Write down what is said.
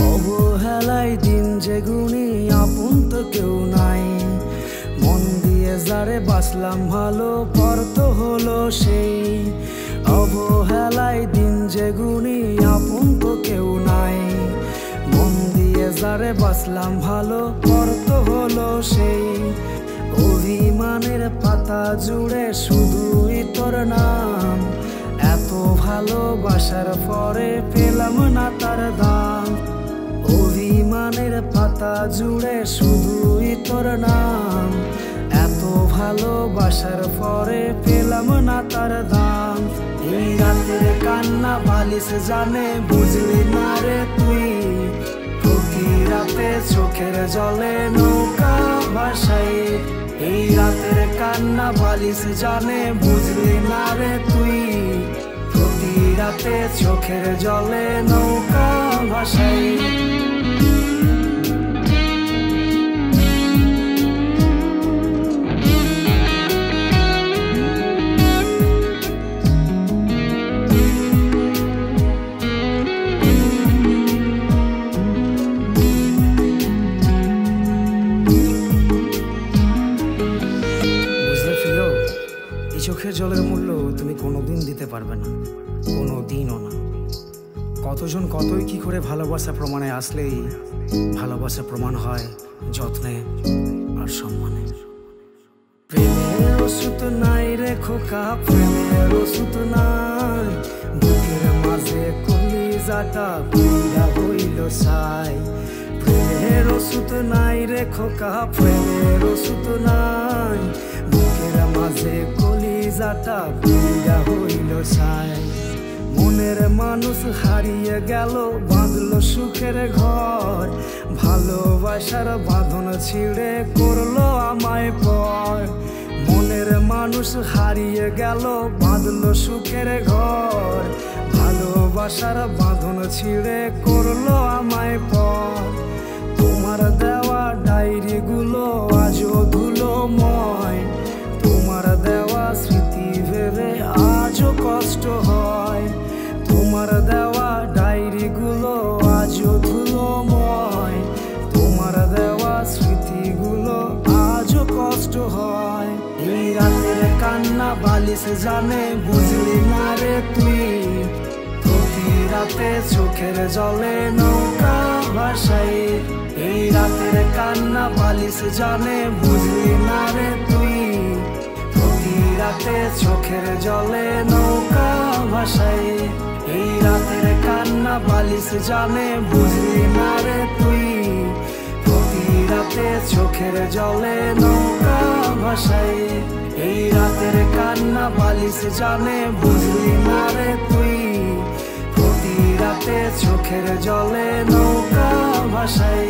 অবহেলায় দিন যেগুনি আপন তো কেউ নাই, মন দিয়ে যারে বাসলাম ভালো পর তো হলো সেই। অবহেলায় দিন যেগুনি আপন তো কেউ নাই, মন দিয়ে যারে বাসলাম ভালো পর তো হলো সেই। অভিমানের পাতা জুড়ে শুধুই তোর নাম, এত ভালোবাসার পরে পেলাম না তার দাম। অভিমানের পাতা জুড়ে শুধুই তোর নাম, এত ভালোবাসার পরে পেলাম না তার দাম। এই রাতের কান্না বালিশ জানে বুঝলি না রে তুই, প্রতি রাতে চোখের জলে নৌকা ভাসাই। এই রাতের কান্না বালিশ জানে বুঝলি না রে তুই, প্রতি রাতে চোখের জলে নৌকা ভাসাই। চোখের জলের মূল্য তুমি কোনোদিন দিতে পারবে না, কোনোদিনও না। কতজন কতই কি করে ভালোবাসা প্রমাণে আসলেই ভালোবাসা প্রমাণ হয় যত্নে আর সম্মানে। প্রেমের ওষুধ নাই রে খোকা, প্রেমের ওষুধ নাই, বুকের মাঝে কলিজাটা পুরা হইল ছাই। প্রেমের ওষুধ নাই রে খোকা, প্রেমের ওষুধ নাই, বুকের মাঝে কলিজাটা পুরা হইল ছাই। মনের মানুষ হারিয়ে গেল বাঁধলো সুখের ঘর, ভালোবাসার বাঁধন ছিঁড়ে করলো আমায় পর। মনের মানুষ হারিয়ে গেল বাঁধলো সুখের ঘর, ভালোবাসার বাঁধন ছিঁড়ে করলো আমায় পর। তোমার দেওয়া ডায়েরি গুলো আজও ধুলোময়, তোমার দেওয়া স্মৃতি ভেবে আজও কষ্ট হয়। তোমার দেওয়া ডায়েরি গুলো আজও ধুলোময়, তোমার দেওয়া স্মৃতিগুলো আজও কষ্ট হয়। এই রাতের কান্না বালিশ জানে বুঝলি না রে তুই, প্রতি রাতে চোখের জলে নৌকা ভাসাই। এই রাতের কান্না বালিশ জানে বুঝলি না রে তুই, প্রতি রাতে চোখের জলে নৌকা ভাসাই। এই রাতের কান্না বালিশ জানে বুঝলি না রে তুই, প্রতি রাতে চোখের জলে নৌকা ভাসাই। এই রাতের কান্না বালিশ জানে বুঝলি না রে তুই, প্রতি রাতে চোখের জলে নৌকা ভাসাই।